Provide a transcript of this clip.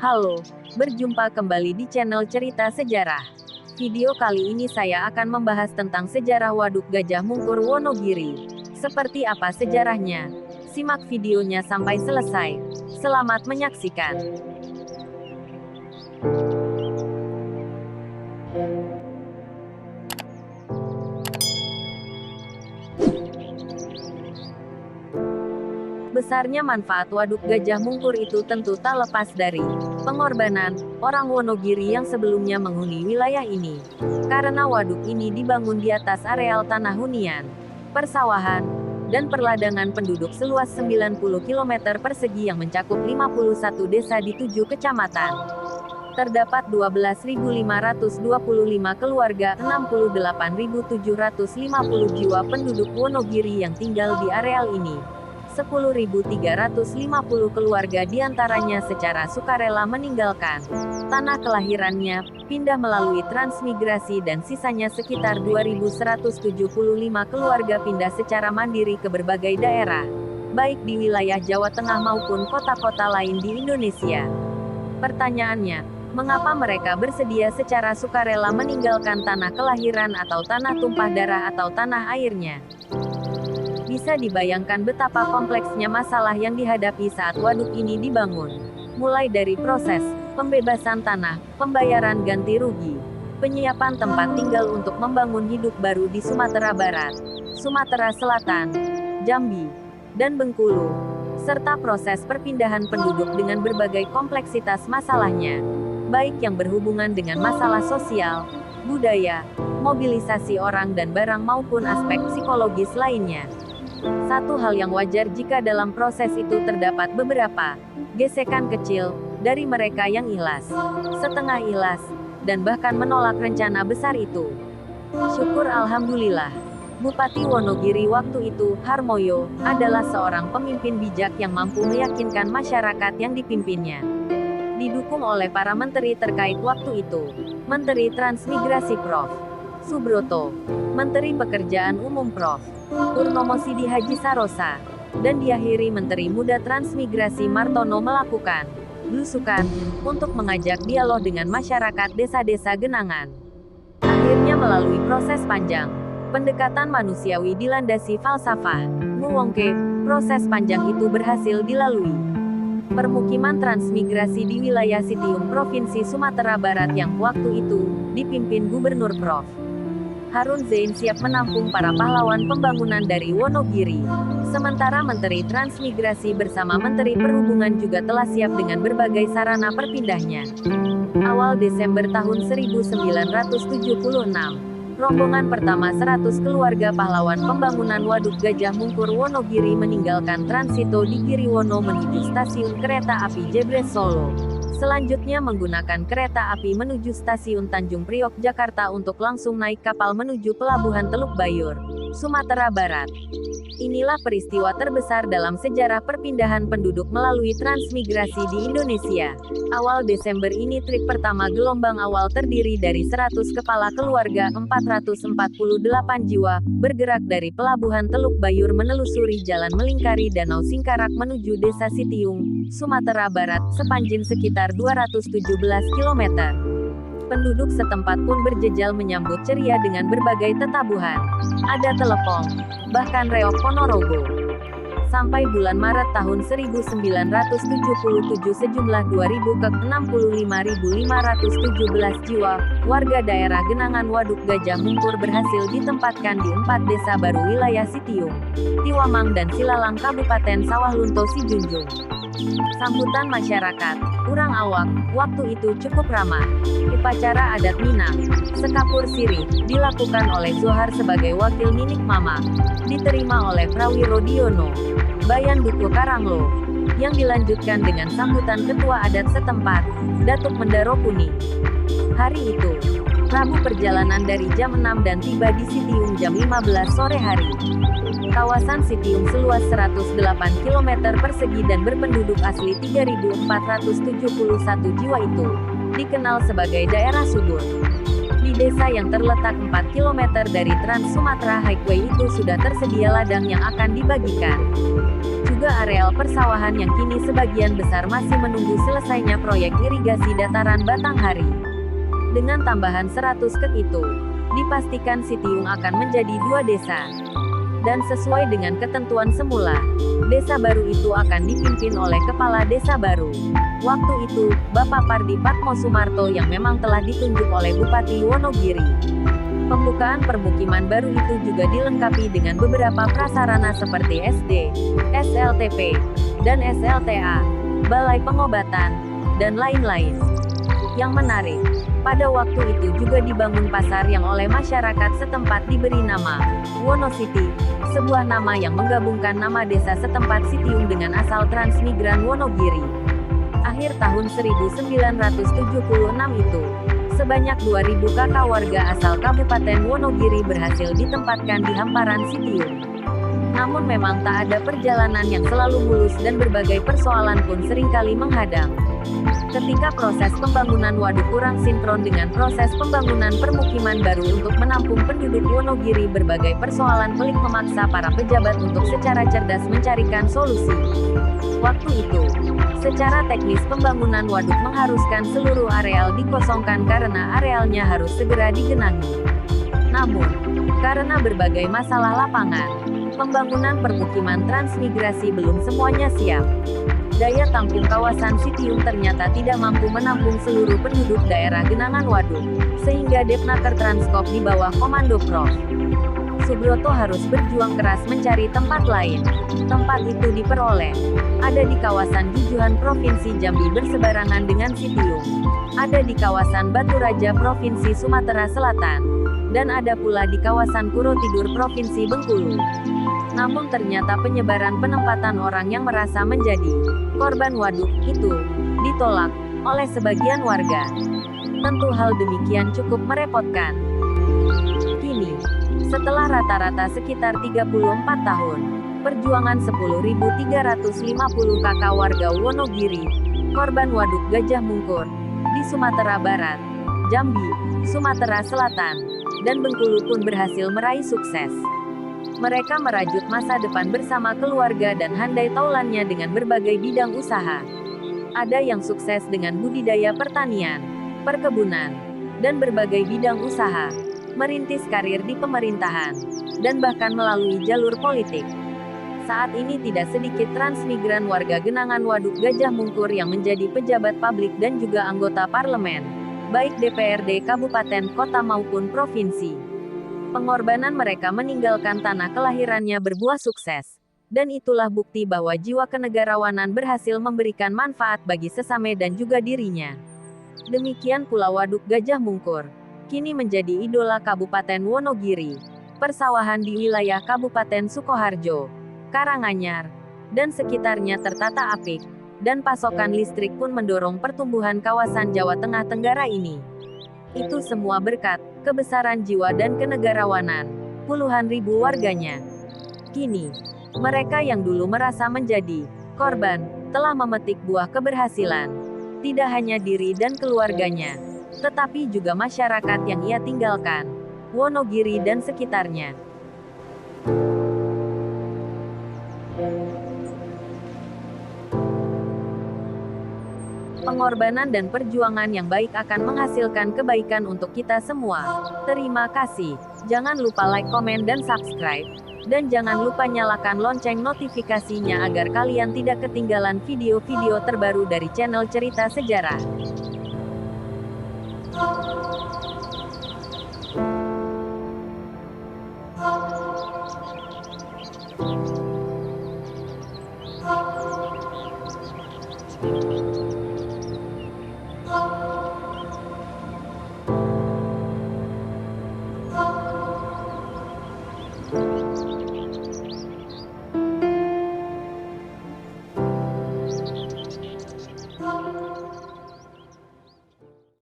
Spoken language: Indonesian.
Halo, berjumpa kembali di channel Cerita Sejarah. Video kali ini saya akan membahas tentang sejarah Waduk Gajah Mungkur Wonogiri. Seperti apa sejarahnya? Simak videonya sampai selesai. Selamat menyaksikan. Besarnya manfaat Waduk Gajah Mungkur itu tentu tak lepas dari pengorbanan orang Wonogiri yang sebelumnya menghuni wilayah ini. Karena waduk ini dibangun di atas areal tanah hunian, persawahan, dan perladangan penduduk seluas 90 km persegi yang mencakup 51 desa di 7 kecamatan. Terdapat 12.525 keluarga, 68.750 jiwa penduduk Wonogiri yang tinggal di areal ini. 10.350 keluarga diantaranya secara sukarela meninggalkan tanah kelahirannya, pindah melalui transmigrasi dan sisanya sekitar 2.175 keluarga pindah secara mandiri ke berbagai daerah, baik di wilayah Jawa Tengah maupun kota-kota lain di Indonesia. Pertanyaannya, mengapa mereka bersedia secara sukarela meninggalkan tanah kelahiran atau tanah tumpah darah atau tanah airnya? Bisa dibayangkan betapa kompleksnya masalah yang dihadapi saat waduk ini dibangun. Mulai dari proses pembebasan tanah, pembayaran ganti rugi, penyiapan tempat tinggal untuk membangun hidup baru di Sumatera Barat, Sumatera Selatan, Jambi, dan Bengkulu, serta proses perpindahan penduduk dengan berbagai kompleksitas masalahnya, baik yang berhubungan dengan masalah sosial, budaya, mobilisasi orang dan barang maupun aspek psikologis lainnya. Satu hal yang wajar jika dalam proses itu terdapat beberapa gesekan kecil dari mereka yang ikhlas, setengah ikhlas, dan bahkan menolak rencana besar itu. Syukur alhamdulillah, Bupati Wonogiri waktu itu, Harmoyo, adalah seorang pemimpin bijak yang mampu meyakinkan masyarakat yang dipimpinnya. Didukung oleh para menteri terkait waktu itu, Menteri Transmigrasi Prof. Subroto, Menteri Pekerjaan Umum Prof. Purnomo Sidi Haji Sarosa, dan diakhiri Menteri Muda Transmigrasi Martono melakukan belusukan untuk mengajak dialog dengan masyarakat desa-desa genangan. Akhirnya melalui proses panjang, pendekatan manusiawi dilandasi falsafah, Muwongke, proses panjang itu berhasil dilalui. Permukiman transmigrasi di wilayah Sitiung Provinsi Sumatera Barat yang waktu itu dipimpin Gubernur Prof. Harun Zain siap menampung para pahlawan pembangunan dari Wonogiri. Sementara Menteri Transmigrasi bersama Menteri Perhubungan juga telah siap dengan berbagai sarana perpindahnya. Awal Desember tahun 1976, rombongan pertama 100 keluarga pahlawan pembangunan Waduk Gajah Mungkur Wonogiri meninggalkan transito di Giriwono menuju stasiun kereta api Jebres Solo. Selanjutnya menggunakan kereta api menuju stasiun Tanjung Priok Jakarta untuk langsung naik kapal menuju pelabuhan Teluk Bayur, Sumatera Barat. Inilah peristiwa terbesar dalam sejarah perpindahan penduduk melalui transmigrasi di Indonesia. Awal Desember ini trip pertama gelombang awal terdiri dari 100 kepala keluarga 448 jiwa, bergerak dari pelabuhan Teluk Bayur menelusuri jalan melingkari Danau Singkarak menuju Desa Sitiung, Sumatera Barat, sepanjang sekitar 217 km. Penduduk setempat pun berjejal menyambut ceria dengan berbagai tetabuhan. Ada telepon, bahkan reok Ponorogo. Sampai bulan Maret tahun 1977 sejumlah 2.000 ke 65.517 jiwa, warga daerah genangan Waduk Gajah Mungkur berhasil ditempatkan di 4 desa baru wilayah Sitiung, Tiwamang dan Silalang Kabupaten Sawah Lunto Sijunjung. Sambutan masyarakat, urang awak, waktu itu cukup ramah. Upacara adat Minang, Sekapur Sirih, dilakukan oleh Zohar sebagai wakil Ninik Mama, diterima oleh Prawiro Diono, Bayan Duku Karanglo, yang dilanjutkan dengan sambutan ketua adat setempat, Datuk Mendaro Kuning. Hari itu, Rabu perjalanan dari jam 6 dan tiba di Sitiung jam 15 sore hari. Kawasan Sitiung seluas 108 km persegi dan berpenduduk asli 3.471 jiwa itu dikenal sebagai daerah subur. Di Di desa yang terletak 4 km dari Trans Sumatera Highway itu sudah tersedia ladang yang akan dibagikan. Juga areal persawahan yang kini sebagian besar masih menunggu selesainya proyek irigasi dataran Batanghari. Dengan tambahan 100 kek itu, dipastikan Citiung akan menjadi 2 desa. Dan sesuai dengan ketentuan semula, desa baru itu akan dipimpin oleh kepala desa baru. Waktu itu, Bapak Pardi Patmo Sumarto yang memang telah ditunjuk oleh Bupati Wonogiri. Pembukaan permukiman baru itu juga dilengkapi dengan beberapa prasarana seperti SD, SLTP, dan SLTA, balai pengobatan, dan lain-lain. Yang menarik, pada waktu itu juga dibangun pasar yang oleh masyarakat setempat diberi nama Wonositi, sebuah nama yang menggabungkan nama desa setempat Citiung dengan asal transmigran Wonogiri. Akhir tahun 1976 itu, sebanyak 2.000 kakak warga asal Kabupaten Wonogiri berhasil ditempatkan di hamparan Citiung. Namun memang tak ada perjalanan yang selalu mulus dan berbagai persoalan pun seringkali menghadang. Ketika proses pembangunan waduk kurang sinkron dengan proses pembangunan permukiman baru untuk menampung penduduk Wonogiri, berbagai persoalan pelik memaksa para pejabat untuk secara cerdas mencarikan solusi. Waktu itu, secara teknis pembangunan waduk mengharuskan seluruh areal dikosongkan karena arealnya harus segera digenangi. Namun, karena berbagai masalah lapangan, pembangunan permukiman transmigrasi belum semuanya siap. Daya tampung kawasan Citiung ternyata tidak mampu menampung seluruh penduduk daerah genangan waduk, sehingga Depnaker Transkop di bawah komando Prof. Subroto harus berjuang keras mencari tempat lain. Tempat itu diperoleh. Ada di kawasan Jujuhan Provinsi Jambi bersebarangan dengan Citiung. Ada di kawasan Batu Raja Provinsi Sumatera Selatan. Dan ada pula di kawasan Kuro Tidur Provinsi Bengkulu. Namun ternyata penyebaran penempatan orang yang merasa menjadi korban waduk itu ditolak oleh sebagian warga. Tentu hal demikian cukup merepotkan. Kini, setelah rata-rata sekitar 34 tahun, perjuangan 10.350 kakak warga Wonogiri, korban waduk Gajah Mungkur, di Sumatera Barat, Jambi, Sumatera Selatan, dan Bengkulu pun berhasil meraih sukses. Mereka merajut masa depan bersama keluarga dan handai taulannya dengan berbagai bidang usaha. Ada yang sukses dengan budidaya pertanian, perkebunan, dan berbagai bidang usaha, merintis karir di pemerintahan, dan bahkan melalui jalur politik. Saat ini tidak sedikit transmigran warga genangan waduk Gajah Mungkur yang menjadi pejabat publik dan juga anggota parlemen, baik DPRD kabupaten, kota maupun provinsi. Pengorbanan mereka meninggalkan tanah kelahirannya berbuah sukses. Dan itulah bukti bahwa jiwa kenegarawanan berhasil memberikan manfaat bagi sesame dan juga dirinya. Demikian pula waduk Gajah Mungkur, kini menjadi idola Kabupaten Wonogiri. Persawahan di wilayah Kabupaten Sukoharjo, Karanganyar, dan sekitarnya tertata apik, dan pasokan listrik pun mendorong pertumbuhan kawasan Jawa Tengah Tenggara ini. Itu semua berkat kebesaran jiwa dan kenegarawanan puluhan ribu warganya. Kini, mereka yang dulu merasa menjadi korban, telah memetik buah keberhasilan. Tidak hanya diri dan keluarganya, tetapi juga masyarakat yang ia tinggalkan, Wonogiri dan sekitarnya. Pengorbanan dan perjuangan yang baik akan menghasilkan kebaikan untuk kita semua. Terima kasih. Jangan lupa like, komen, dan subscribe. Dan jangan lupa nyalakan lonceng notifikasinya agar kalian tidak ketinggalan video-video terbaru dari channel Cerita Sejarah.